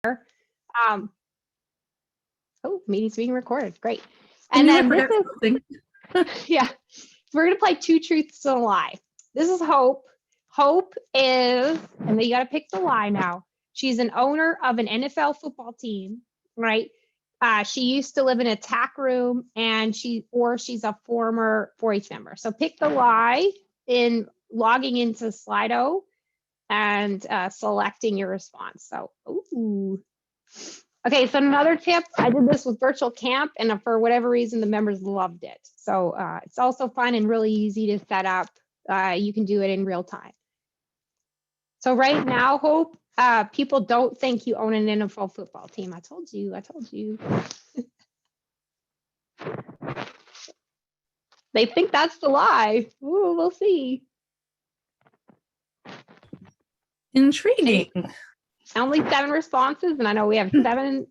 Um, oh, meeting's being recorded. Great. And then this is, yeah, we're going to play two truths and a lie. This is Hope. Hope is, and then you got to pick the lie now. She's an owner of an NFL football team, right? She used to live in a tack room, and she's a former 4-H member. So pick the lie in logging into Slido and selecting your response. So, ooh. Okay, so another tip, I did this with virtual camp, and for whatever reason, the members loved it. So it's also fun and really easy to set up. You can do it in real time. So right now, Hope, people don't think you own an NFL football team. I told you. They think that's the lie. Ooh, we'll see. Intriguing. Only 7 responses, and I know we have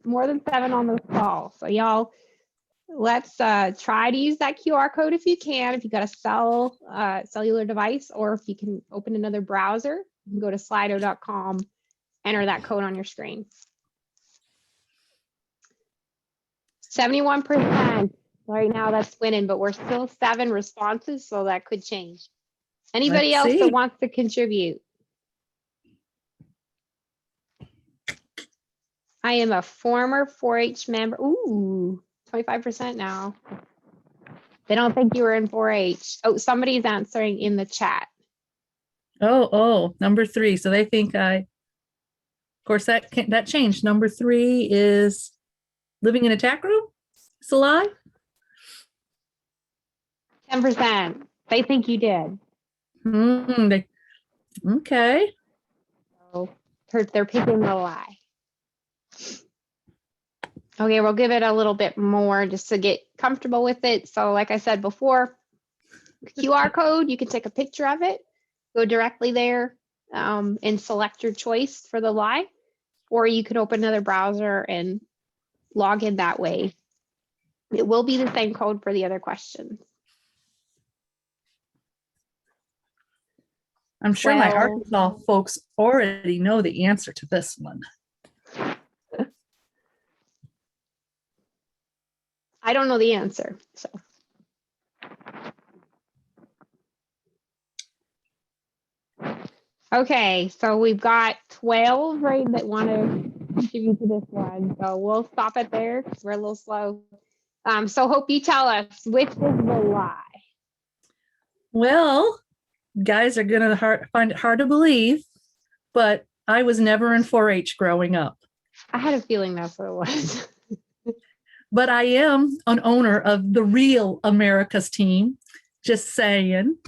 more than 7 on the call. So y'all, let's try to use that QR code if you can. If you got a cellular device, or if you can open another browser, you can go to slido.com, enter that code on your screen. 71% right now, that's winning, but we're still 7 responses, so that could change. Anybody else that wants to contribute? I am a former 4-H member. Ooh, 25% now. They don't think you were in 4-H. Oh, somebody's answering in the chat. Oh, number 3. So they think of course, that changed. Number 3 is living in a tack room. It's a lie. 10%. They think you did. Okay. So they're picking the lie. Okay, we'll give it a little bit more just to get comfortable with it. So like I said before, QR code, you can take a picture of it, go directly there and select your choice for the lie, or you could open another browser and log in that way. It will be the same code for the other questions. I'm sure my Arkansas folks already know the answer to this one. I don't know the answer, so. Okay, so we've got 12 right that want to contribute to this one. So we'll stop it there because we're a little slow. So Hope, you tell us, which is the lie? Well, guys are going to find it hard to believe, but I was never in 4-H growing up. I had a feeling that's what it was. But I am an owner of the real America's team. Just saying.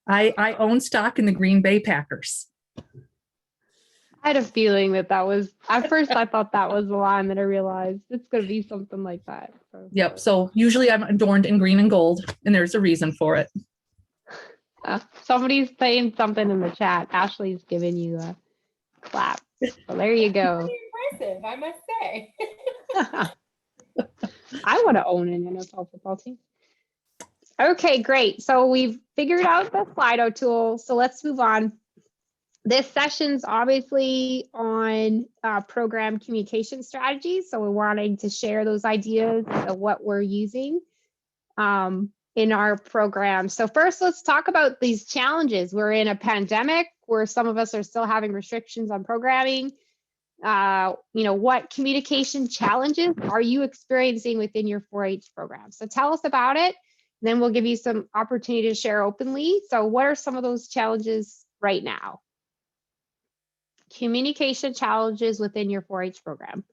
I own stock in the Green Bay Packers. I had a feeling that was, at first I thought that was the lie, and then I realized it's going to be something like that. So. Yep. So usually I'm adorned in green and gold, and there's a reason for it. Somebody's saying something in the chat. Ashley's giving you a clap. So there you go. Pretty impressive, I must say. I want to own an NFL football team. Okay, great. So we've figured out the Slido tool. So let's move on. This session's obviously on program communication strategies. So we're wanting to share those ideas of what we're using in our program. So first, let's talk about these challenges. We're in a pandemic where some of us are still having restrictions on programming. What communication challenges are you experiencing within your 4-H program? So tell us about it. Then we'll give you some opportunity to share openly. So what are some of those challenges right now? Communication challenges within your 4-H program.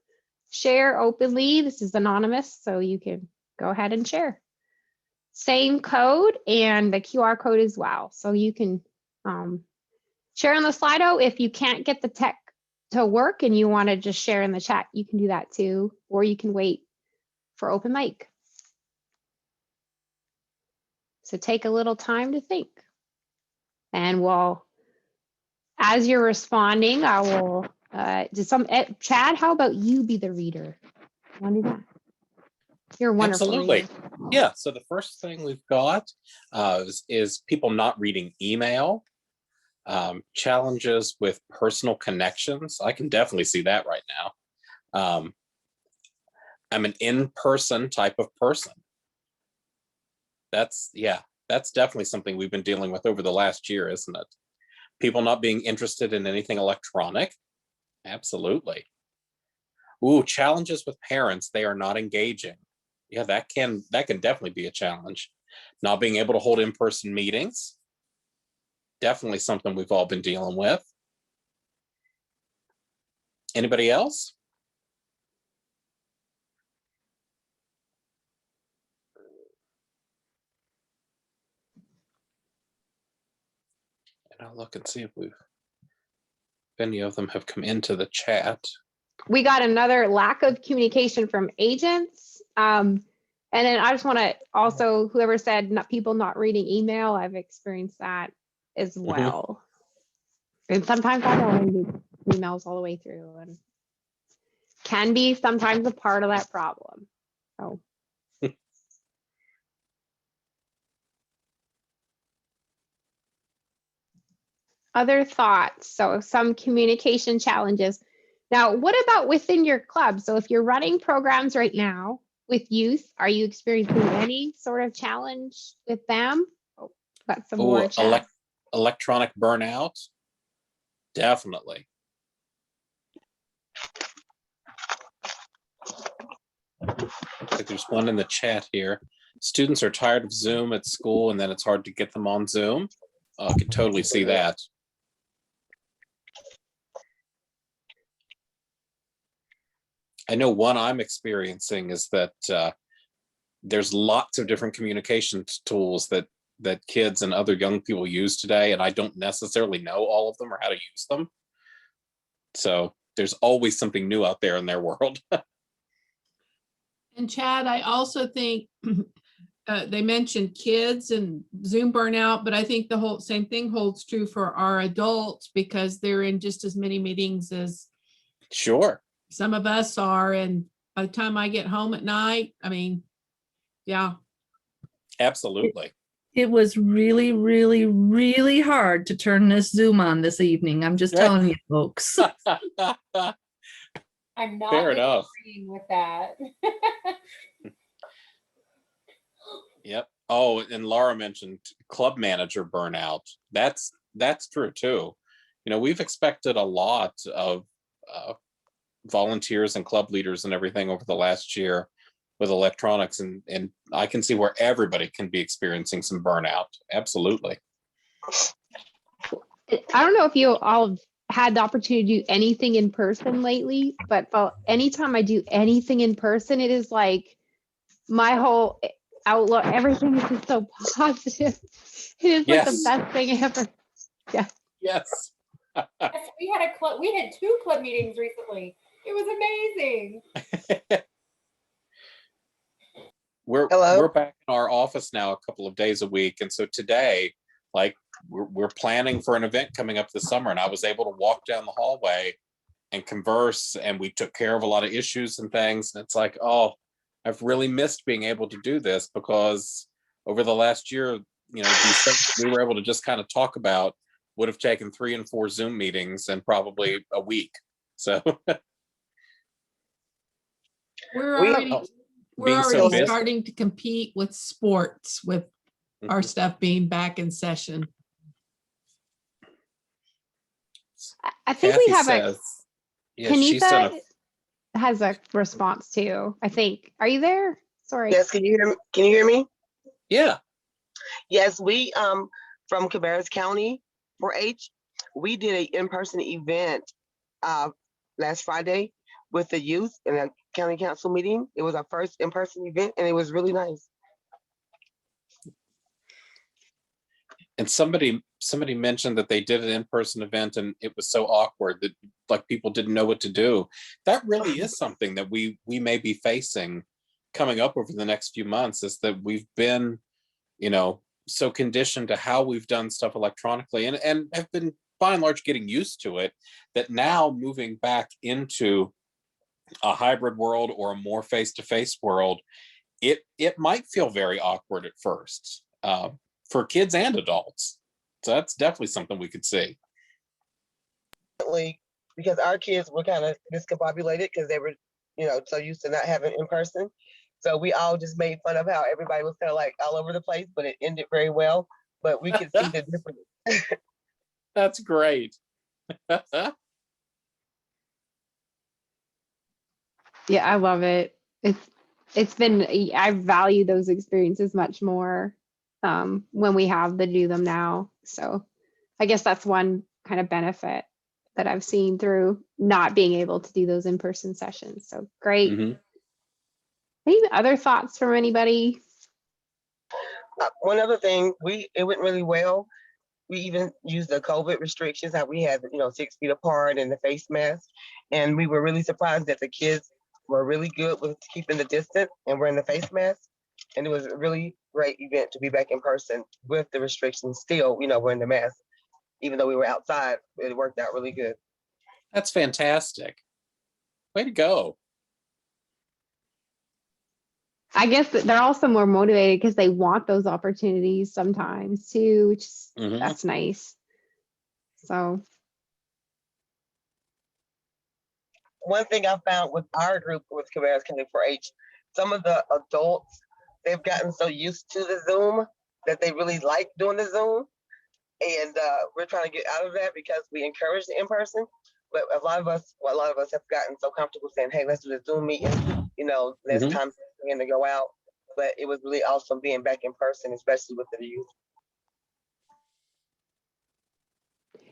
Share openly. This is anonymous, so you can go ahead and share. Same code and the QR code as well. So you can share on the Slido. If you can't get the tech to work and you want to just share in the chat, you can do that too, or you can wait for open mic. So take a little time to think. And as you're responding, I will, Chad, how about you be the reader? Want to do that? You're wonderful. Absolutely. Reader. Yeah, so the first thing we've got is people not reading email, challenges with personal connections. I can definitely see that right now. I'm an in-person type of person. That's definitely something we've been dealing with over the last year, isn't it? People not being interested in anything electronic. Absolutely. Ooh, challenges with parents. They are not engaging. Yeah, that can definitely be a challenge. Not being able to hold in-person meetings. Definitely something we've all been dealing with. Anybody else? And I'll look and see if any of them have come into the chat. We got another lack of communication from agents. And then I just want to also, whoever said people not reading email, I've experienced that as well. And sometimes I don't read emails all the way through, and can be sometimes a part of that problem. So. Other thoughts? So some communication challenges. Now, what about within your club? So if you're running programs right now with youth, are you experiencing any sort of challenge with them? Oh, got some more chat. Electronic burnout? Definitely. There's one in the chat here. Students are tired of Zoom at school, and then it's hard to get them on Zoom. I can totally see that. I know one I'm experiencing is that there's lots of different communication tools that kids and other young people use today, and I don't necessarily know all of them or how to use them. So there's always something new out there in their world. And Chad, I also think they mentioned kids and Zoom burnout, but I think the whole same thing holds true for our adults because they're in just as many meetings as Sure. some of us are. And by the time I get home at night, I mean, yeah. Absolutely. It was really, really, really hard to turn this Zoom on this evening. I'm just telling you, folks. I'm not Fair enough. agreeing with that. Yep. Oh, and Laura mentioned club manager burnout. That's true too. You know, we've expected a lot of volunteers and club leaders and everything over the last year with electronics, and I can see where everybody can be experiencing some burnout. Absolutely. I don't know if you all have had the opportunity to do anything in person lately, but anytime I do anything in person, it is like my whole outlook, everything is just so positive. It is like the best thing ever. Yeah. Yes. Yes, we had 2 club meetings recently. It was amazing. We're back in our office now a couple of days a week, and so today, like, we're planning for an event coming up this summer, and I was able to walk down the hallway and converse, and we took care of a lot of issues and things. And it's like, oh, I've really missed being able to do this, because over the last year, you know, these things that we were able to just kind of talk about would have taken 3 and 4 Zoom meetings and probably a week. So We're already starting to compete with sports with our stuff being back in session. I think Kathy we have says, Kanitha has a response too, I think. Are you there? Sorry. Yes, can you hear me? Yeah. Yes, we from Cabarrus County 4-H, we did an in-person event last Friday with the youth in a county council meeting. It was our first in-person event, and it was really nice. And somebody mentioned that they did an in-person event and it was so awkward that, like, people didn't know what to do. That really is something that we may be facing coming up over the next few months, is that we've been, you know, so conditioned to how we've done stuff electronically and have been by and large getting used to it, that now moving back into a hybrid world or a more face-to-face world, it might feel very awkward at first. For kids and adults. So that's definitely something we could see. because our kids were kind of discombobulated because they were, so used to not having in person. So we all just made fun of how everybody was kind of like all over the place, but it ended very well. But we could see the difference. That's great. Yeah, I love it. It's been, I value those experiences much more when we have to do them now. So I guess that's one kind of benefit that I've seen through not being able to do those in-person sessions. So great. Mhm. Any other thoughts from anybody? One other thing, it went really well. We even used the COVID restrictions, how we had, 6 feet apart and the face mask. And we were really surprised that the kids were really good with keeping the distance and wearing the face mask. And it was a really great event to be back in person with the restrictions still, wearing the mask. Even though we were outside, it worked out really good. That's fantastic. Way to go. I guess that they're also more motivated because they want those opportunities sometimes too, which Mhm. that's nice. So One thing I found with our group with Cabarrus County 4-H, some of the adults, they've gotten so used to the Zoom that they really like doing the Zoom. And we're trying to get out of that because we encourage the in-person. But a lot of us have gotten so comfortable saying, hey, let's do the Zoom meeting, less Mhm. time to go out. But it was really awesome being back in person, especially with the youth.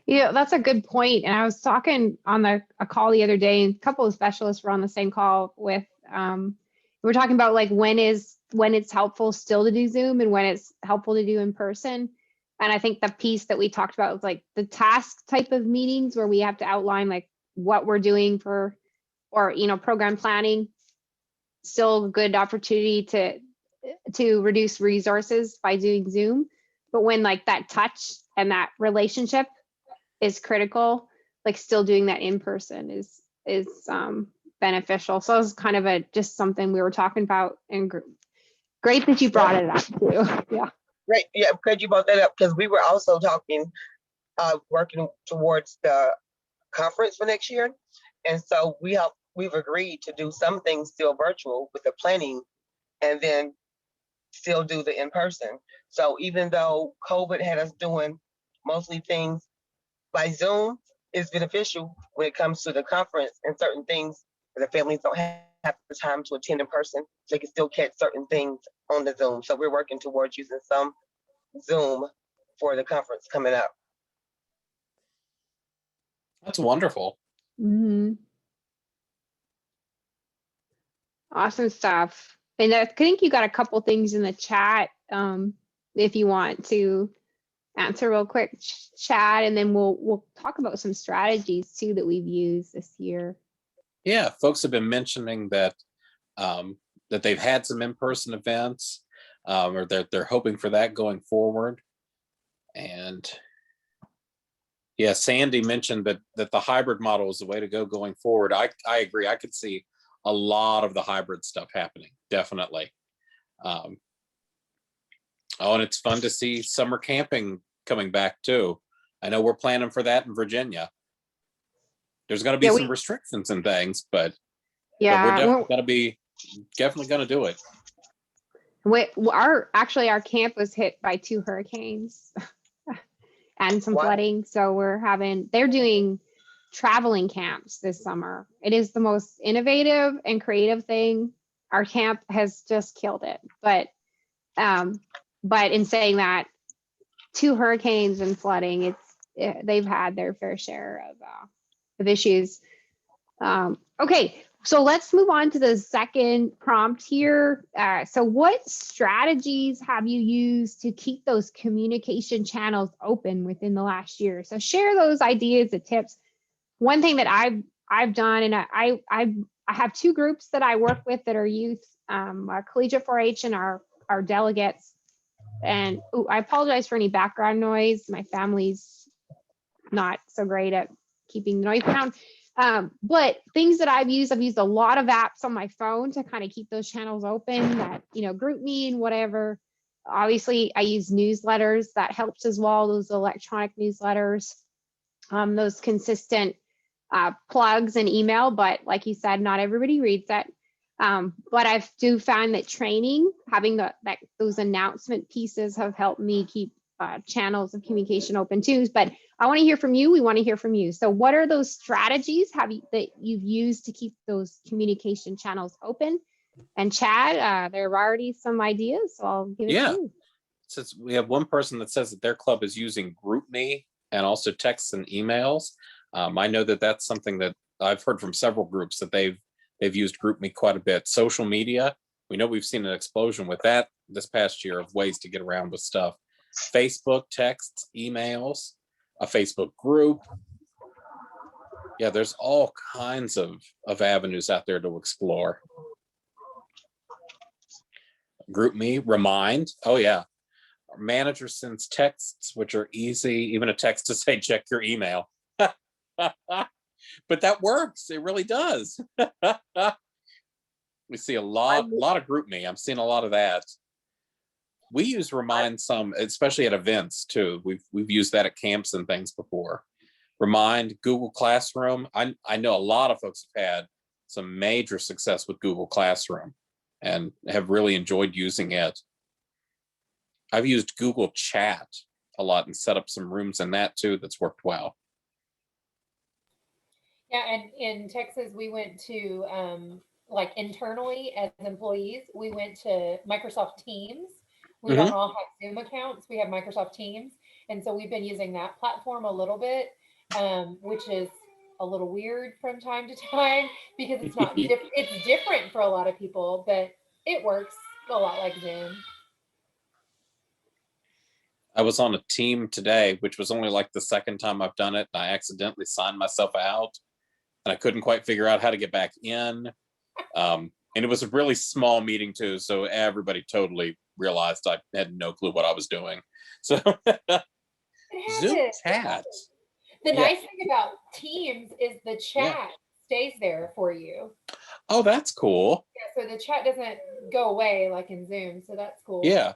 yeah, that's a good point. And I was talking on a call the other day, and a couple of specialists were on the same call with we were talking about like when it's helpful still to do Zoom and when it's helpful to do in person. And I think the piece that we talked about was like the task type of meetings where we have to outline like what we're doing for, or program planning. Still a good opportunity to reduce resources by doing Zoom. But when like that touch and that relationship is critical, like still doing that in person is beneficial. So it was kind of just something we were talking about, and great that you brought it up too. Yeah. Right. Yeah, because you brought that up because we were also talking, working towards the conference for next year. And so we've agreed to do some things still virtual with the planning and then still do the in-person. So even though COVID had us doing mostly things by Zoom, it's beneficial when it comes to the conference and certain things that the families don't have the time to attend in person. They can still catch certain things on the Zoom. So we're working towards using some Zoom for the conference coming up. That's wonderful. Mm-hmm. Awesome stuff. And I think you got a couple things in the chat. If you want to answer real quick, chat, and then we'll talk about some strategies too that we've used this year. Yeah, folks have been mentioning that that they've had some in-person events, or they're hoping for that going forward. And yeah, Sandy mentioned that the hybrid model is the way to go going forward. I agree. I could see a lot of the hybrid stuff happening, definitely. Oh, and it's fun to see summer camping coming back too. I know we're planning for that in Virginia. There's going to be some restrictions and things, but we're definitely going to do it. Our camp was hit by 2 hurricanes and some flooding. So they're doing traveling camps this summer. It is the most innovative and creative thing. Our camp has just killed it. But in saying that, 2 hurricanes and flooding, they've had their fair share of issues. Okay, so let's move on to the second prompt here. So what strategies have you used to keep those communication channels open within the last year? So share those ideas and tips. One thing that I've done, and I have 2 groups that I work with that are youth, our collegiate 4-H and our delegates. And I apologize for any background noise. My family's not so great at keeping the noise down. But things that I've used a lot of apps on my phone to kind of keep those channels open, that, GroupMe and whatever. Obviously, I use newsletters. That helps as well, those electronic newsletters, those consistent plugs and email, but like you said, not everybody reads that. But I do find that training, having those announcement pieces have helped me keep channels of communication open too. But I want to hear from you. We want to hear from you. So what are those strategies that you've used to keep those communication channels open? And Chad, there are already some ideas, so I'll give it Yeah. to you. Since we have one person that says that their club is using GroupMe and also texts and emails, I know that that's something that I've heard from several groups that they've used GroupMe quite a bit. Social media, we know we've seen an explosion with that this past year of ways to get around with stuff. Facebook, texts, emails, a Facebook group. Yeah, there's all kinds of avenues out there to explore. GroupMe, Remind. Oh yeah. Our manager sends texts, which are easy, even a text to say, check your email. But that works. It really does. We see a lot of GroupMe. I'm seeing a lot of that. We use Remind some, especially at events too. We've used that at camps and things before. Remind, Google Classroom. I know a lot of folks have had some major success with Google Classroom and have really enjoyed using it. I've used Google Chat a lot and set up some rooms in that too. That's worked well. Yeah, and in Texas, we went to like internally as employees, we went to Microsoft Teams. We don't all have Zoom accounts. We have Microsoft Teams. And so we've been using that platform a little bit, which is a little weird from time to time because it's not, it's different for a lot of people, but it works a lot like Zoom. I was on a team today, which was only like the second time I've done it. And I accidentally signed myself out and I couldn't quite figure out how to get back in. And it was a really small meeting too. So everybody totally realized I had no clue what I was doing. So Zoom chat. The nice thing about Teams is the chat stays there for you. Oh, that's cool. Yeah, so the chat doesn't go away like in Zoom. So that's cool. Yeah.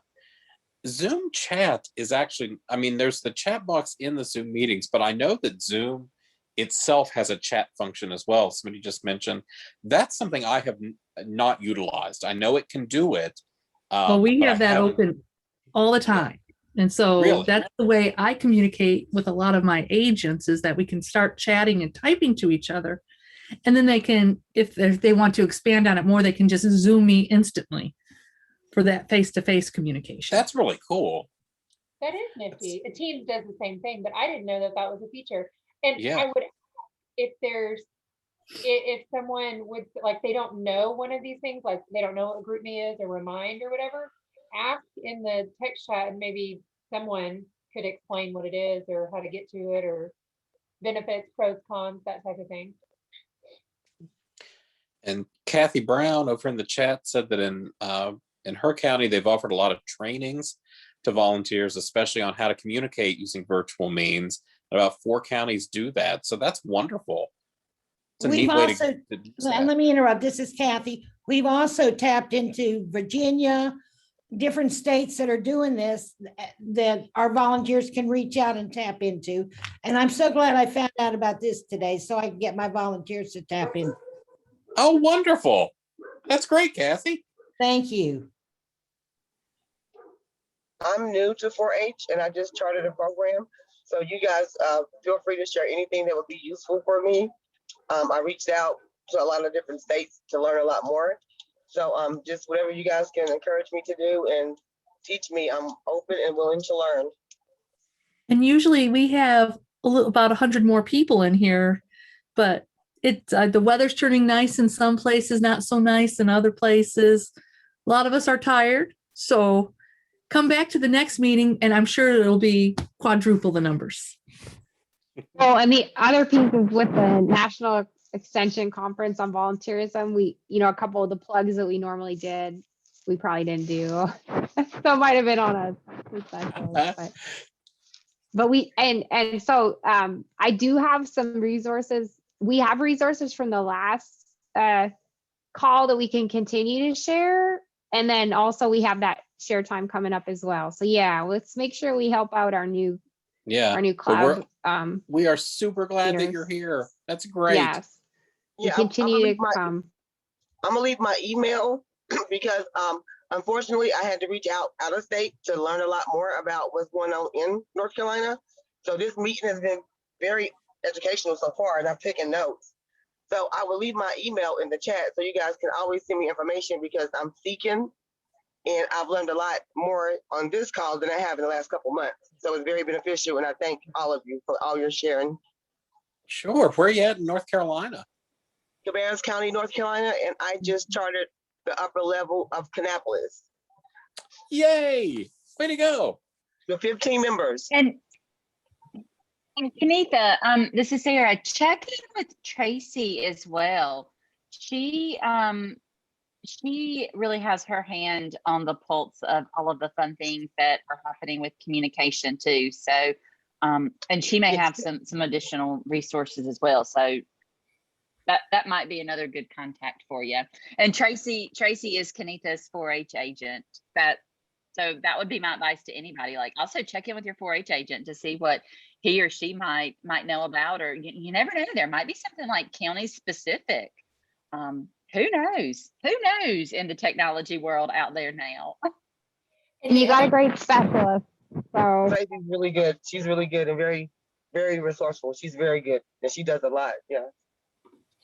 Zoom chat is actually, I mean, there's the chat box in the Zoom meetings, but I know that Zoom itself has a chat function as well. Somebody just mentioned that's something I have not utilized. I know it can do it. Well, we have that open all the time. And so that's the way I communicate with a lot of my agents, is that we can start chatting and typing to each other. And then they can, if they want to expand on it more, they can just Zoom me instantly for that face-to-face communication. That's really cool. That is nifty. The Teams does the same thing, but I didn't know that that was a feature. And I would, if someone would, like, they don't know one of these things, like they don't know what a GroupMe is or Remind or whatever, ask in the text chat and maybe someone could explain what it is or how to get to it or benefits, pros, cons, that type of thing. And Kathy Brown over in the chat said that in her county, they've offered a lot of trainings to volunteers, especially on how to communicate using virtual means. About 4 counties do that. So that's wonderful. It's a neat way to do that. Let me interrupt. This is Kathy. We've also tapped into Virginia, different states that are doing this, that our volunteers can reach out and tap into. And I'm so glad I found out about this today so I can get my volunteers to tap in. Oh, wonderful. That's great, Kathy. Thank you. I'm new to 4-H and I just charted a program. So you guys feel free to share anything that would be useful for me. I reached out to a lot of different states to learn a lot more. So just whatever you guys can encourage me to do and teach me, I'm open and willing to learn. And usually we have about 100 more people in here, but the weather's turning nice in some places, not so nice in other places. A lot of us are tired. So come back to the next meeting and I'm sure it'll be quadruple the numbers. Well, and the other piece is with the National Extension Conference on Volunteerism, we, a couple of the plugs that we normally did, we probably didn't do. So it might have been on us. But we, and so I do have some resources. We have resources from the last call that we can continue to share. And then also we have that share time coming up as well. So yeah, let's make sure we help out our new Yeah. our new So cloud. we are super glad that you're leaders. here. That's great. Yes. We Yeah, I'm gonna continue leave to my come. I'm gonna leave my email because unfortunately I had to reach out of state to learn a lot more about what's going on in North Carolina. So this meeting has been very educational so far, and I've taken notes. So I will leave my email in the chat so you guys can always send me information because I'm seeking and I've learned a lot more on this call than I have in the last couple months. So it's very beneficial, and I thank all of you for all your sharing. Sure. Where are you at in North Carolina? Cabarrus County, North Carolina, and I just chartered the upper level of Kannapolis. Yay! Way to go. With 15 members. And Kenitha, this is Sarah. Check in with Tracy as well. She really has her hand on the pulse of all of the fun things that are happening with communication too. So, and she may have some additional resources as well. So that might be another good contact for you. And Tracy is Kenitha's 4-H agent. So that would be my advice to anybody. Like, also check in with your 4-H agent to see what he or she might know about, or you never know. There might be something like county specific. Who knows? Who knows in the technology world out there now? And you got a great specialist. So Tracy's really good. She's really good and very, very resourceful. She's very good, and she does a lot. Yeah.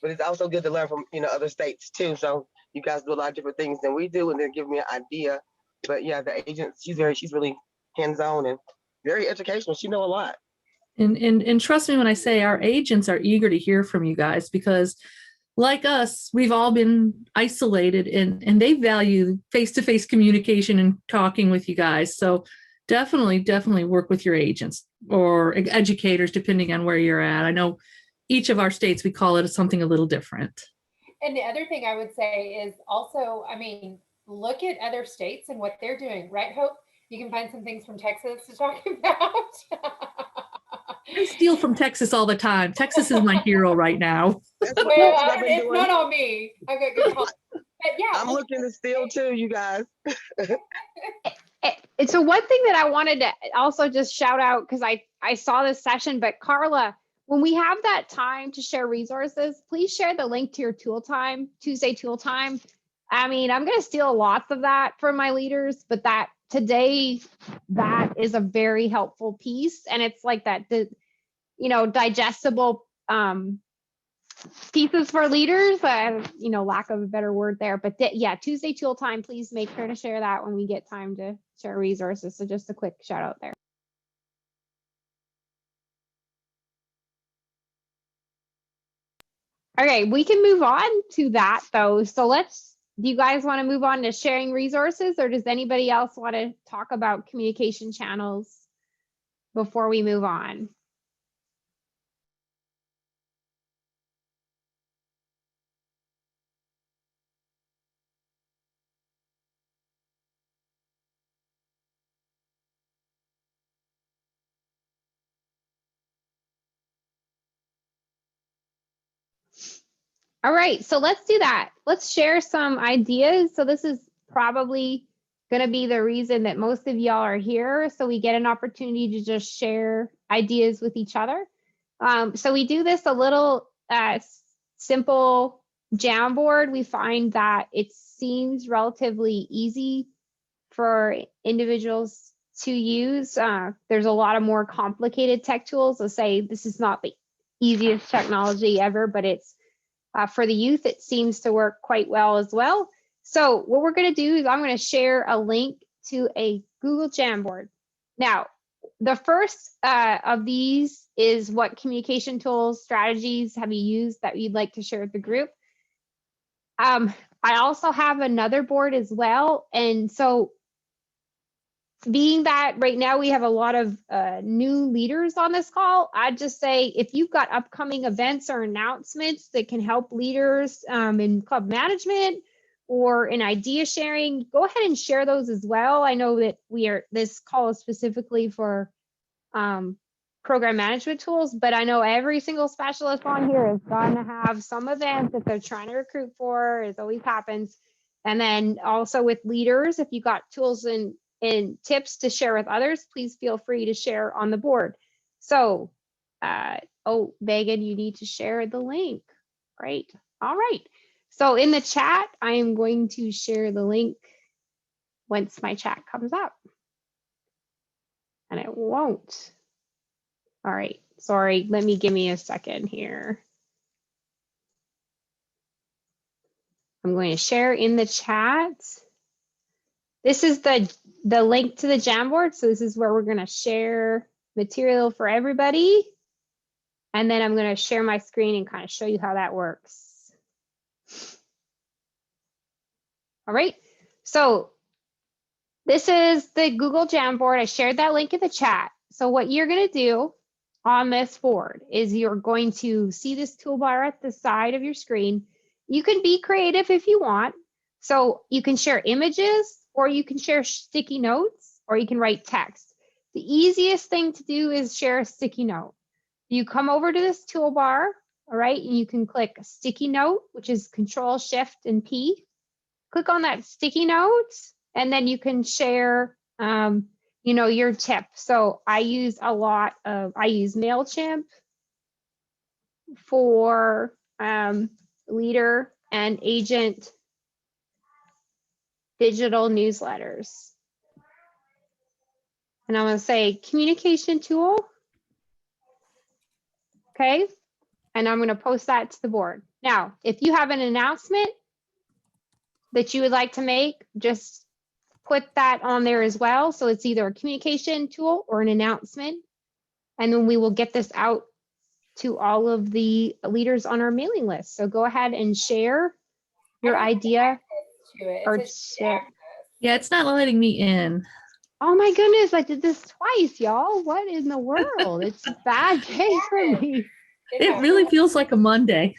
But it's also good to learn from other states too. So you guys do a lot of different things than we do, and then give me an idea. But yeah, the agent, she's really hands-on and very educational. She knows a lot. And trust me when I say our agents are eager to hear from you guys, because like us, we've all been isolated and they value face-to-face communication and talking with you guys. So definitely work with your agents or educators, depending on where you're at. I know each of our states, we call it something a little different. And the other thing I would say is also, look at other states and what they're doing, right, Hope? You can find some things from Texas to talk about. I steal from Texas all the time. Texas is my hero right now. Well, it's not on me. I've got good calls. But yeah, I'm looking to steal too, you guys. And so one thing that I wanted to also just shout out, because I saw this session, but Carla, when we have that time to share resources, please share the link to your Tuesday tool time. I'm going to steal lots of that from my leaders, but that today, that is a very helpful piece. And it's like that, digestible pieces for leaders, lack of a better word there, but Tuesday tool time, please make sure to share that when we get time to share resources. So just a quick shout out there. Okay, we can move on to that though. So do you guys want to move on to sharing resources, or does anybody else want to talk about communication channels before we move on? All right, so let's do that. Let's share some ideas. So this is probably going to be the reason that most of y'all are here. So we get an opportunity to just share ideas with each other. So we do this a little simple Jamboard. We find that it seems relatively easy for individuals to use. There's a lot of more complicated tech tools. Let's say this is not the easiest technology ever, but it's for the youth, it seems to work quite well as well. So what we're going to do is I'm going to share a link to a Google Jamboard. Now, the first of these is what communication tools, strategies have you used that you'd like to share with the group. I also have another board as well. And so being that right now we have a lot of new leaders on this call, I'd just say if you've got upcoming events or announcements that can help leaders in club management or in idea sharing, go ahead and share those as well. I know that this call is specifically for program management tools, but I know every single specialist on here is going to have some event that they're trying to recruit for. It always happens. And then also with leaders, if you got tools and tips to share with others, please feel free to share on the board. So, oh, Megan, you need to share the link. Great. All right. So in the chat, I am going to share the link once my chat comes up. And it won't. All right. Sorry. Give me a second here. I'm going to share in the chat. This is the link to the Jamboard. So this is where we're going to share material for everybody. And then I'm going to share my screen and kind of show you how that works. All right. So this is the Google Jamboard. I shared that link in the chat. So what you're going to do on this board is you're going to see this toolbar at the side of your screen. You can be creative if you want. So you can share images, or you can share sticky notes, or you can write text. The easiest thing to do is share a sticky note. You come over to this toolbar, all right, and you can click sticky note, which is Control Shift and P. Click on that sticky note, and then you can share, you know, your tip. So I use MailChimp for leader and agent digital newsletters. And I'm going to say communication tool. Okay. And I'm going to post that to the board. Now, if you have an announcement that you would like to make, just put that on there as well. So it's either a communication tool or an announcement. And then we will get this out to all of the leaders on our mailing list. So go ahead and share your idea. Or share. Yeah, it's not letting me in. Oh my goodness, I did this twice, y'all. What in the world? It's a bad day for me. It really feels like a Monday.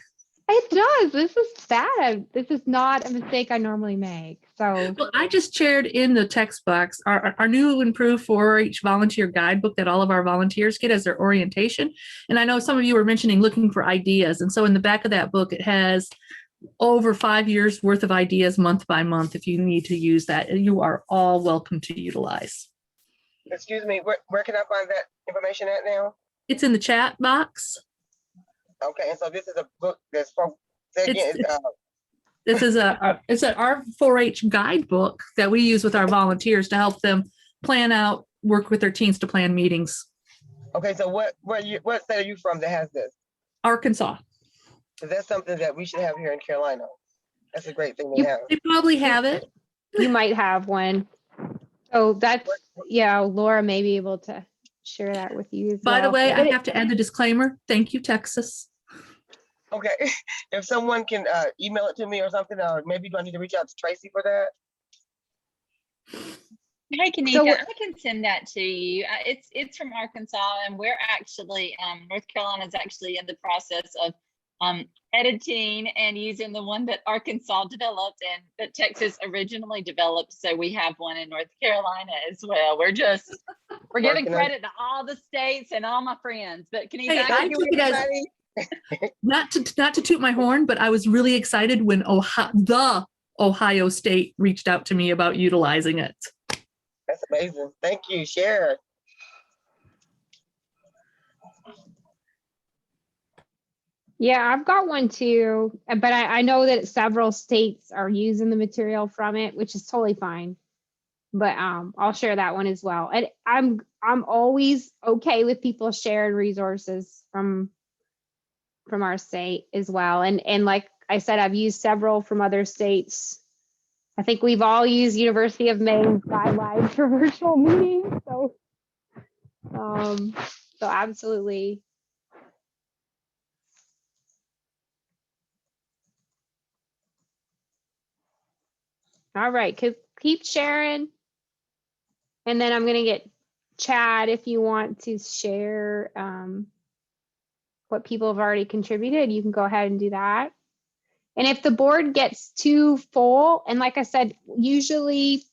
It does. This is bad. This is not a mistake I normally make. So Well, I just shared in the text box our new improved 4-H volunteer guidebook that all of our volunteers get as their orientation. And I know some of you were mentioning looking for ideas. And so in the back of that book, it has over 5 years worth of ideas month by month. If you need to use that, you are all welcome to utilize. Excuse me, where can I find that information at now? It's in the chat box. Okay, and so this is a book that's from, say again, This is our 4-H guidebook that we use with our volunteers to help them plan out, work with their teams to plan meetings. okay, so what state are you from that has this? Arkansas. So that's something that we should have here in Carolina. That's a great thing to have. They probably have it. you might have one. So that's, yeah, Laura may be able to share that with you as By the well. way, But I have to add the disclaimer. Thank you, Texas. Okay, if someone can email it to me or something, or maybe do I need to reach out to Tracy for that? Hey, Kanika, So I can send that to you. It's from Arkansas, and we're actually, North Carolina is actually in the process of editing and using the one that Arkansas developed and that Texas originally developed. So we have one in North Carolina as well. We're giving credit to all the states and all my friends. But Kanika, Hey, I took it as not to toot my horn, but I was really excited when the Ohio State reached out to me about utilizing it. That's amazing. Thank you. Share. Yeah, I've got one too, but I know that several states are using the material from it, which is totally fine. But I'll share that one as well. And I'm always okay with people sharing resources from our state as well. And like I said, I've used several from other states. I think we've all used University of Maine guidelines for virtual meetings. So absolutely. All right, keep sharing. And then I'm going to get Chad if you want to share what people have already contributed. You can go ahead and do that. And if the board gets too full, and like I said, usually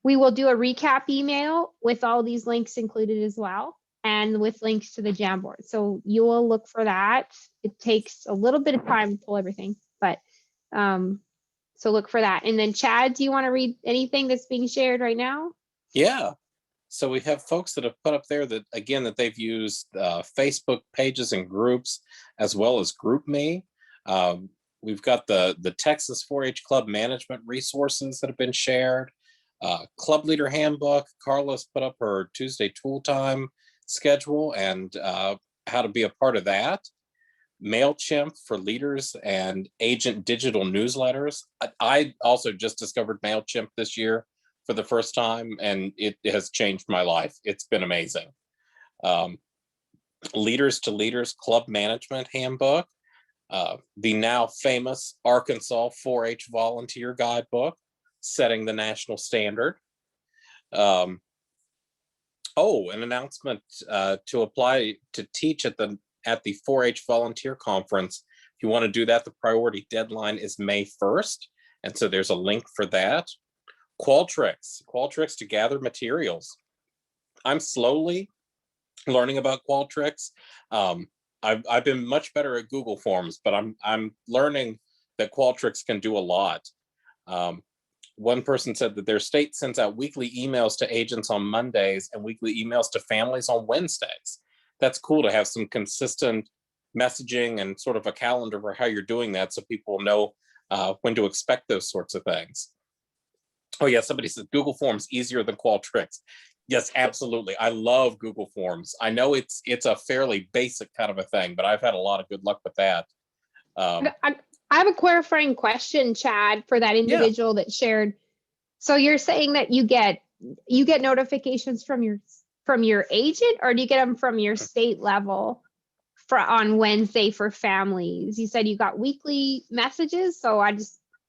we will do a recap email with all these links included as well, and with links to the Jamboard. So you will look for that. It takes a little bit of time to pull everything, but so look for that. And then Chad, do you want to read anything that's being shared right now? Yeah. So we have folks that have put up there that, again, that they've used Facebook pages and groups, as well as GroupMe. We've got the Texas 4-H Club management resources that have been shared. Club Leader Handbook. Carla's put up her Tuesday tool time schedule and how to be a part of that. MailChimp for leaders and agent digital newsletters. I also just discovered MailChimp this year for the first time, and it has changed my life. It's been amazing. Leaders to Leaders Club Management Handbook, the now famous Arkansas 4-H Volunteer Guidebook, setting the national standard. An announcement to apply to teach at the 4-H Volunteer Conference. If you want to do that, the priority deadline is May 1st. And so there's a link for that. Qualtrics to gather materials. I'm slowly learning about Qualtrics. I've been much better at Google Forms, but I'm learning that Qualtrics can do a lot. One person said that their state sends out weekly emails to agents on Mondays and weekly emails to families on Wednesdays. That's cool to have some consistent messaging and sort of a calendar for how you're doing that, so people know when to expect those sorts of things. Oh yeah, somebody said Google Forms easier than Qualtrics. Yes, absolutely. I love Google Forms. I know it's a fairly basic kind of a thing, but I've had a lot of good luck with that. I have a clarifying question, Chad, for that individual that shared. So you're saying that you get notifications from your agent, or do you get them from your state level on Wednesday for families? You said you got weekly messages, so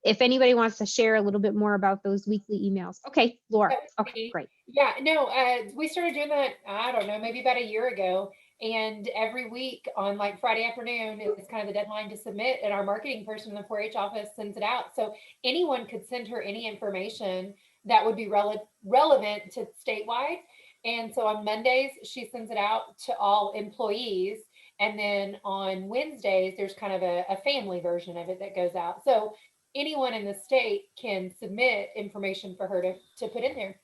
if anybody wants to share a little bit more about those weekly emails. Okay, Laura. Okay, great. Yeah, no, we started doing that, I don't know, maybe about a year ago. And every week on like Friday afternoon, it's kind of the deadline to submit, and our marketing person in the 4-H office sends it out. So anyone could send her any information that would be relevant to statewide. And so on Mondays, she sends it out to all employees. And then on Wednesdays, there's kind of a family version of it that goes out. So anyone in the state can submit information for her to put in there.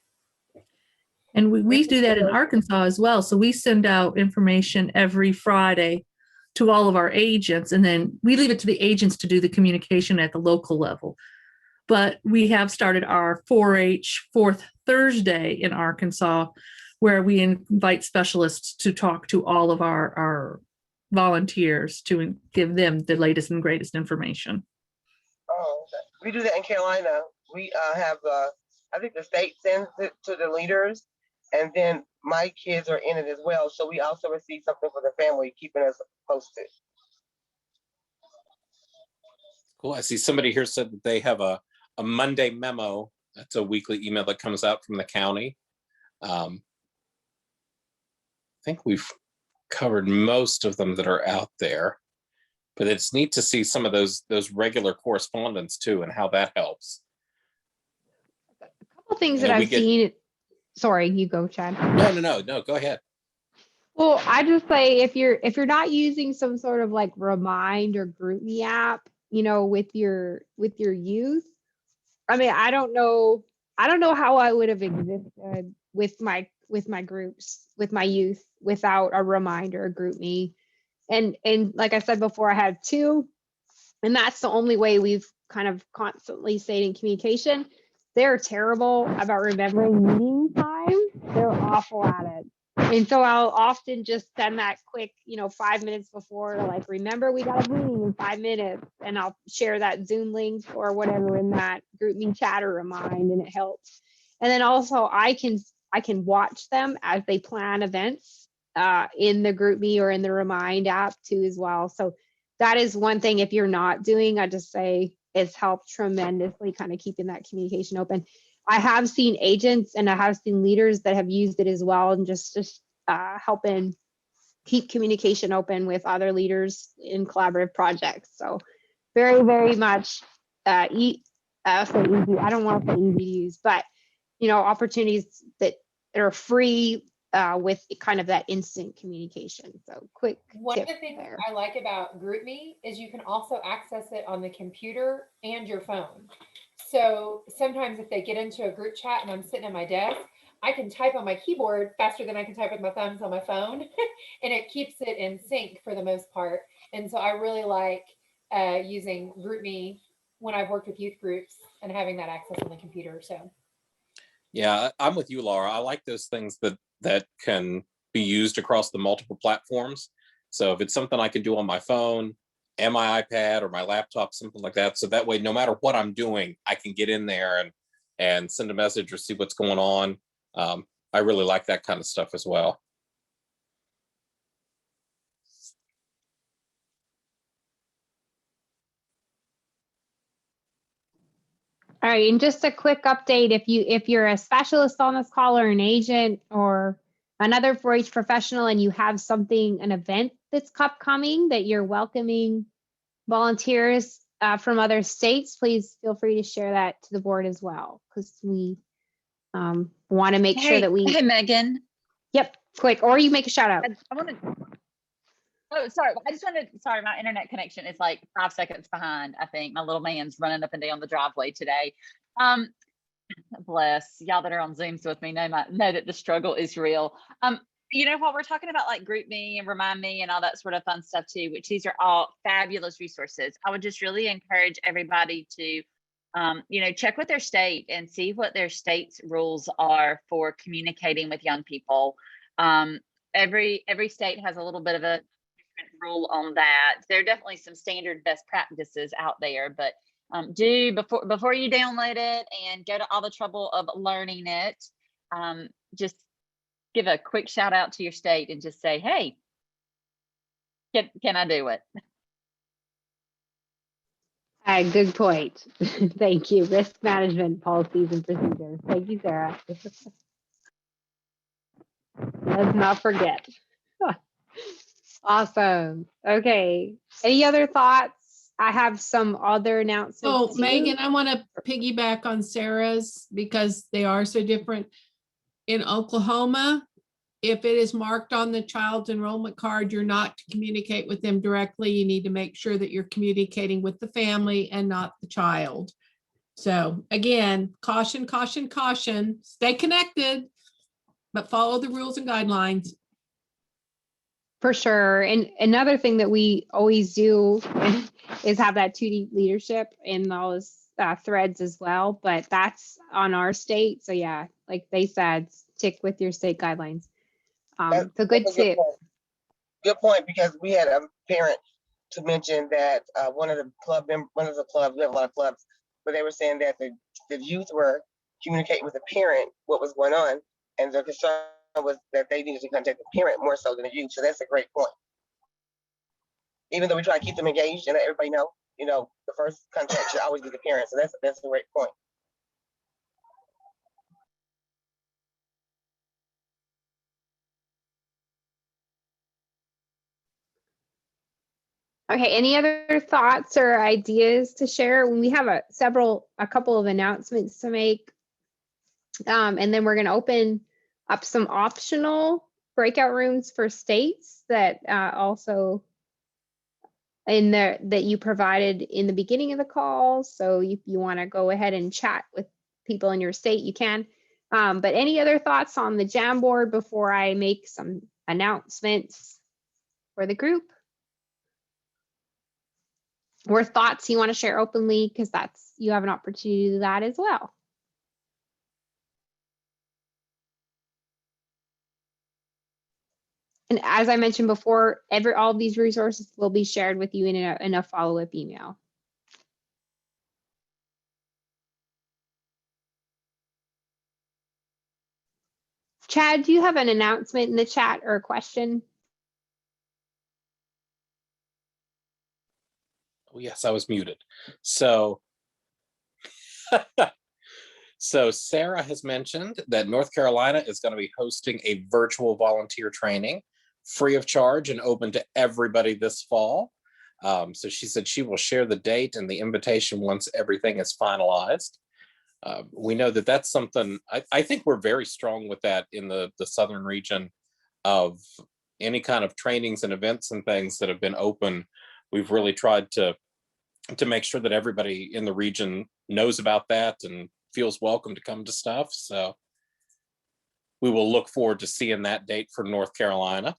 And we do that in Arkansas as well. So we send out information every Friday to all of our agents, and then we leave it to the agents to do the communication at the local level. But we have started our 4-H fourth Thursday in Arkansas, where we invite specialists to talk to all of our volunteers to give them the latest and greatest information. Oh, okay. We do that in Carolina. We have, I think the state sends it to the leaders, and then my kids are in it as well. So we also receive something for the family, keeping us posted. Cool. I see somebody here said that they have a Monday memo. That's a weekly email that comes out from the county. I think we've covered most of them that are out there, but it's neat to see some of those regular correspondence too, and how that helps. A couple things that I've seen. Sorry, you go, Chad. No, go ahead. Well, I just say if you're not using some sort of like Remind or GroupMe app, with your youth, I mean, I don't know how I would have existed with my groups, with my youth, without a Remind or a GroupMe. And like I said before, I had two, and that's the only way we've kind of constantly stayed in communication. They're terrible about remembering meeting time. They're awful at it. And so I'll often just send that quick, 5 minutes before to like, remember we got a meeting in 5 minutes, and I'll share that Zoom link or whatever in that GroupMe chat or Remind, and it helps. And then also I can watch them as they plan events in the GroupMe or in the Remind app too as well. So that is one thing, if you're not doing, I just say it's helped tremendously kind of keeping that communication open. I have seen agents and I have seen leaders that have used it as well, and just helping keep communication open with other leaders in collaborative projects. So very, very much easy. I don't want to say easy to use, but opportunities that are free with kind of that instant communication. So quick. One of the things there. I like about GroupMe is you can also access it on the computer and your phone. So sometimes if they get into a group chat and I'm sitting at my desk, I can type on my keyboard faster than I can type with my thumbs on my phone, and it keeps it in sync for the most part. And so I really like using GroupMe when I've worked with youth groups and having that access on the computer. So Yeah, I'm with you, Laura. I like those things that can be used across the multiple platforms. So if it's something I can do on my phone and my iPad or my laptop, something like that, so that way, no matter what I'm doing, I can get in there and send a message or see what's going on. I really like that kind of stuff as well. All right, and just a quick update, if you're a specialist on this call or an agent or another 4-H professional and you have an event that's upcoming that you're welcoming volunteers from other states, please feel free to share that to the board as well, because we want to make sure that we. Hey, Megan. Yep, quick, or you make a shout out. I want to. Oh, sorry. I just wanted. Sorry, my internet connection is like 5 seconds behind. I think my little man's running up and down the driveway today. Bless y'all that are on Zooms with me know that the struggle is real. You know, while we're talking about like GroupMe and Remind Me and all that sort of fun stuff too, which these are all fabulous resources, I would just really encourage everybody to, check with their state and see what their state's rules are for communicating with young people. Every state has a little bit of a different rule on that. There are definitely some standard best practices out there, but before you download it and go to all the trouble of learning it, just give a quick shout out to your state and just say, hey, can I do it? Good point. Thank you. Risk management policies and procedures. Thank you, Sarah. Let's not forget. Awesome. Okay. Any other thoughts? I have some other announcements. Oh, too. Megan, I want to piggyback on Sarah's because they are so different. In Oklahoma, if it is marked on the child's enrollment card, you're not to communicate with them directly. You need to make sure that you're communicating with the family and not the child. So again, caution, caution, caution. Stay connected, but follow the rules and guidelines. For sure. And another thing that we always do is have that 2D leadership in those threads as well, but that's on our state. So yeah, like they said, stick with your state guidelines. So good tip. Good point, because we had a parent to mention that one of the clubs, we have a lot of clubs, but they were saying that the youth were communicating with the parent what was going on, and the concern was that they needed to contact the parent more so than the youth. So that's a great point. Even though we try to keep them engaged and let everybody know, the first contact should always be the parent. So that's a great point. Okay, any other thoughts or ideas to share? We have a couple of announcements to make. And then we're going to open up some optional breakout rooms for states that also in there that you provided in the beginning of the call. So if you want to go ahead and chat with people in your state, you can. But any other thoughts on the Jamboard before I make some announcements for the group? Or thoughts you want to share openly, because you have an opportunity to do that as well. And as I mentioned before, all of these resources will be shared with you in a follow-up email. Chad, do you have an announcement in the chat or a question? Oh, yes, I was muted. So, so Sarah has mentioned that North Carolina is going to be hosting a virtual volunteer training free of charge and open to everybody this fall. So she said she will share the date and the invitation once everything is finalized. We know that that's something, I think we're very strong with that in the southern region of any kind of trainings and events and things that have been open. We've really tried to make sure that everybody in the region knows about that and feels welcome to come to stuff. So we will look forward to seeing that date for North Carolina.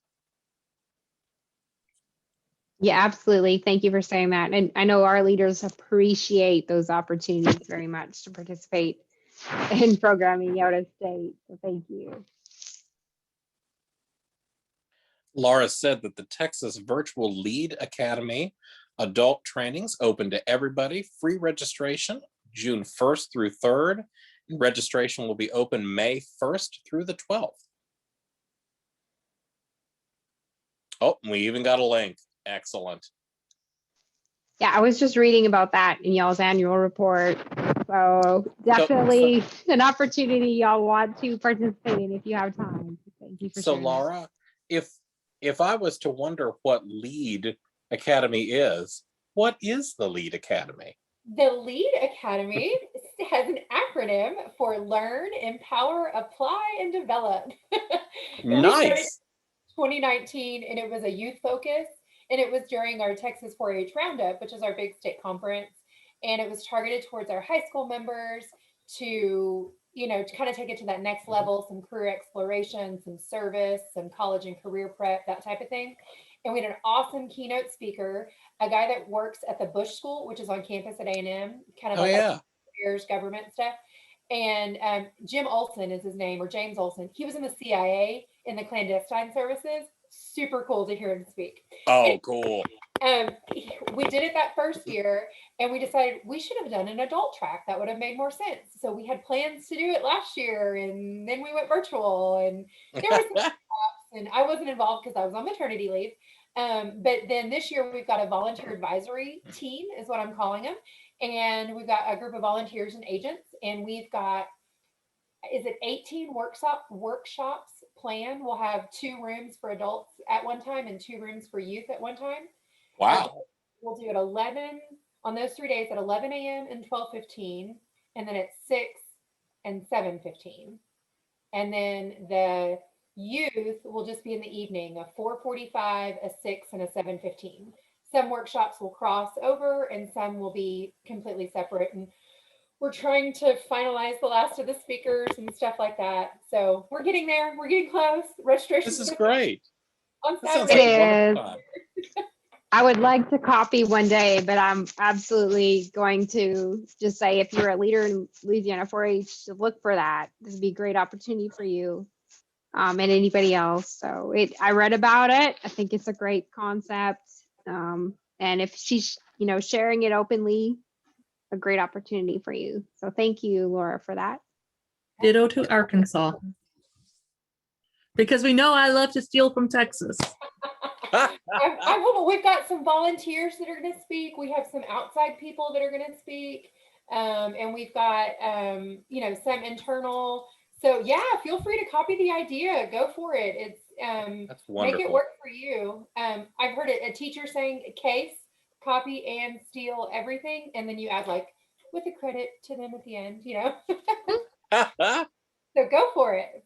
Yeah, absolutely. Thank you for saying that. And I know our leaders appreciate those opportunities very much to participate in programming out of state. So thank you. Laura said that the Texas Virtual Lead Academy adult trainings open to everybody, free registration, June 1st through 3rd. And registration will be open May 1st through the 12th. Oh, and we even got a link. Excellent. Yeah, I was just reading about that in y'all's annual report. So definitely an opportunity y'all want to participate in if you have time. Thank you for So sharing that. Laura, if I was to wonder what Lead Academy is, what is the Lead Academy? The LEAD Academy has an acronym for Learn, Empower, Apply, and Develop. And we started Nice. 2019, and it was a youth focus, and it was during our Texas 4-H Roundup, which is our big state conference, and it was targeted towards our high school members to, you know, to kind of take it to that next level, some career exploration, some service, some college and career prep, that type of thing. And we had an awesome keynote speaker, a guy that works at the Bush School, which is on campus at A&M, kind of Oh like yeah. affairs, government stuff. And Jim Olson is his name, or James Olson. He was in the CIA in the clandestine services. Super cool to hear him speak. Oh, cool. We did it that first year, and we decided we should have done an adult track. That would have made more sense. So we had plans to do it last year, and then we went virtual, and there was some and I wasn't involved because I was on maternity leave. But then this year we've got a volunteer advisory team, is what I'm calling them. And we've got a group of volunteers and agents, and we've got, is it 18 workshops planned? We'll have 2 rooms for adults at one time and 2 rooms for youth at one time. Wow. We'll do it 11 on those 3 days at 11 a.m. and 12:15, and then at 6 and 7:15. And then the youth will just be in the evening, a 4:45, a 6, and a 7:15. Some workshops will cross over and some will be completely separate. And we're trying to finalize the last of the speakers and stuff like that. So we're getting there. We're getting close. Registration. This is great. On That sounds Saturday. like a It wonderful time. I would like to copy one day, but I'm absolutely going to just say if you're a leader in Louisiana 4-H, to look for that. This would be a great opportunity for you and anybody else. So I read about it. I think it's a great concept. And if she's, sharing it openly, a great opportunity for you. So thank you, Laura, for that. Ditto to Arkansas. Because we know I love to steal from Texas. I'm hopeful. We've got some volunteers that are going to speak. We have some outside people that are going to speak. And we've got, some internal. So yeah, feel free to copy the idea. Go for it. It's That's wonderful. make it work for you. I've heard a teacher saying case, copy and steal everything. And then you add with a credit to them at the end, So go for it.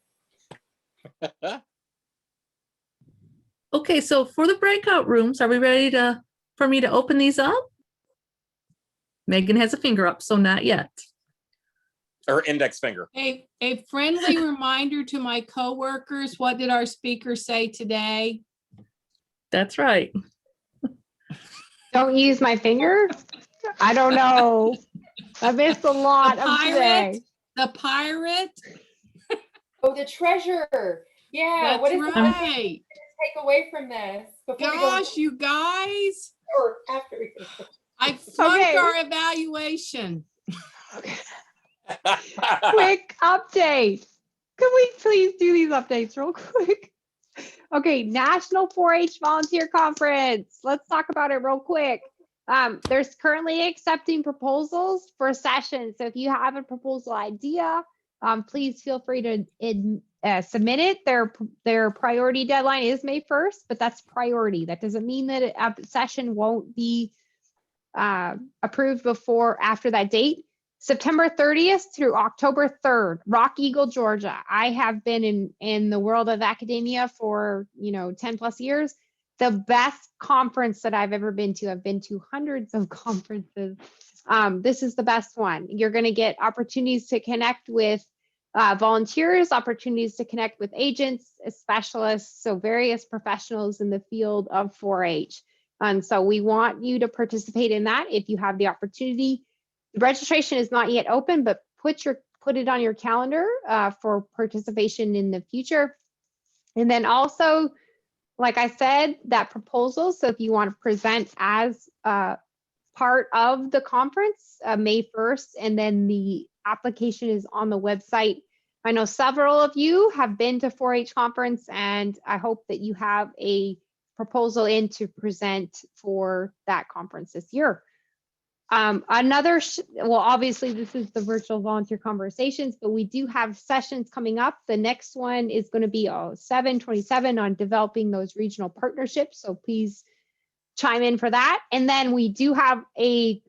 Okay, so for the breakout rooms, are we ready for me to open these up? Megan has a finger up, so not yet. Or index finger. A friendly reminder to my coworkers, what did our speaker say today? That's right. Don't use my finger. I don't know. I missed a lot The of today. The pirate? Oh, the treasure. Yeah. That's What is right. take away from this before we go Gosh, you guys, or after we go? I flunked Okay. our evaluation. Quick update. Could we please do these updates real quick? Okay, National 4-H Volunteer Conference. Let's talk about it real quick. There's currently accepting proposals for sessions. So if you have a proposal idea, please feel free to submit it. Their priority deadline is May 1st, but that's priority. That doesn't mean that a session won't be approved after that date. September 30th through October 3rd, Rock Eagle, Georgia. I have been in the world of academia for 10 plus years. The best conference that I've ever been to. I've been to hundreds of conferences. This is the best one. You're going to get opportunities to connect with volunteers, opportunities to connect with agents, specialists, so various professionals in the field of 4-H. And so we want you to participate in that if you have the opportunity. The registration is not yet open, but put it on your calendar for participation in the future. And then also, like I said, that proposal. So if you want to present as part of the conference, May 1st, and then the application is on the website. I know several of you have been to 4-H conference, and I hope that you have a proposal in to present for that conference this year. Well, obviously this is the virtual volunteer conversations, but we do have sessions coming up. The next one is going to be 7/27 on developing those regional partnerships. So please chime in for that. And then we do have a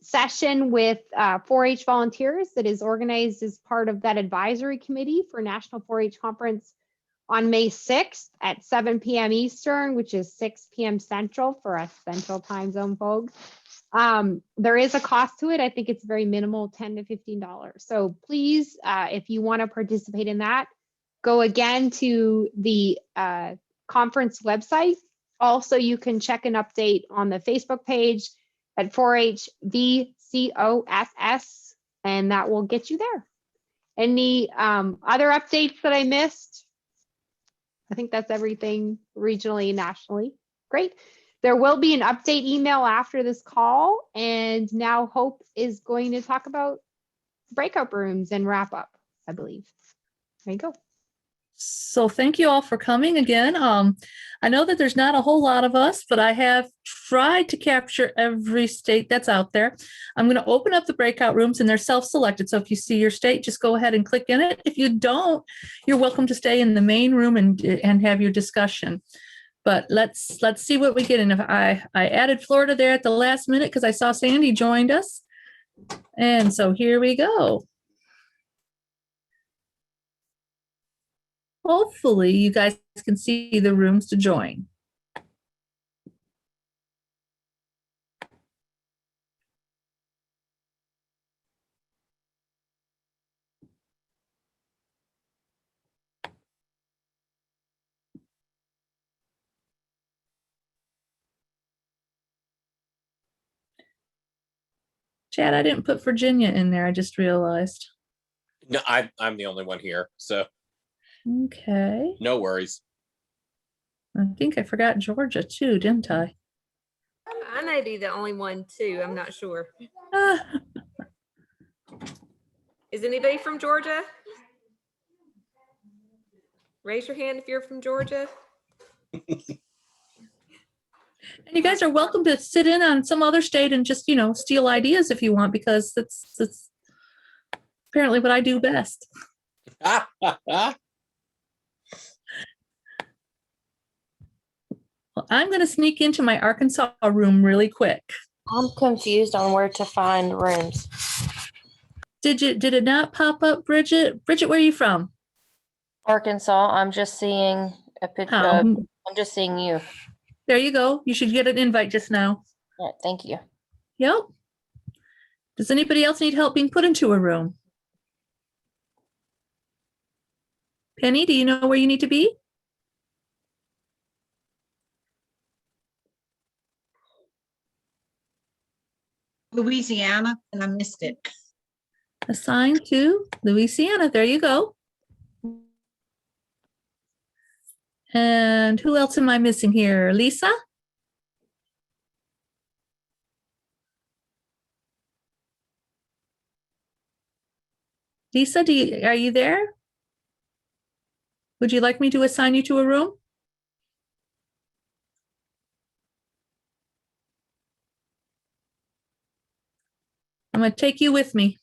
session with 4-H volunteers that is organized as part of that advisory committee for National 4-H Conference on May 6th at 7 p.m. Eastern, which is 6 p.m. Central for us Central Time Zone folks. There is a cost to it. I think it's very minimal, $10 to $15. So please, if you want to participate in that, go again to the conference website. Also, you can check an update on the Facebook page at 4-H VCOSS, and that will get you there. Any other updates that I missed? I think that's everything regionally and nationally. Great. There will be an update email after this call, and now Hope is going to talk about breakout rooms and wrap up, I believe. There you go. So thank you all for coming again. I know that there's not a whole lot of us, but I have tried to capture every state that's out there. I'm going to open up the breakout rooms, and they're self-selected. So if you see your state, just go ahead and click in it. If you don't, you're welcome to stay in the main room and have your discussion. But let's see what we get. And if I added Florida there at the last minute because I saw Sandy joined us. And so here we go. Hopefully you guys can see the rooms to join. Chad, I didn't put Virginia in there. I just realized. No, I'm the only one here, so Okay. no worries. I think I forgot Georgia too, didn't I? I may be the only one too. I'm not sure. Is anybody from Georgia? Raise your hand if you're from Georgia. And you guys are welcome to sit in on some other state and just, steal ideas if you want, because that's apparently what I do best. Well, I'm going to sneak into my Arkansas room really quick. I'm confused on where to find rooms. Did it not pop up, Bridget? Bridget, where are you from? Arkansas. I'm just seeing a picture. I'm just seeing you. There you go. You should get an invite just now. All right, thank you. Yep. Does anybody else need help being put into a room? Penny, do you know where you need to be? Louisiana, and I missed it. Assigned to Louisiana. There you go. And who else am I missing here? Lisa? Lisa, are you there? Would you like me to assign you to a room? I'm going to take you with me.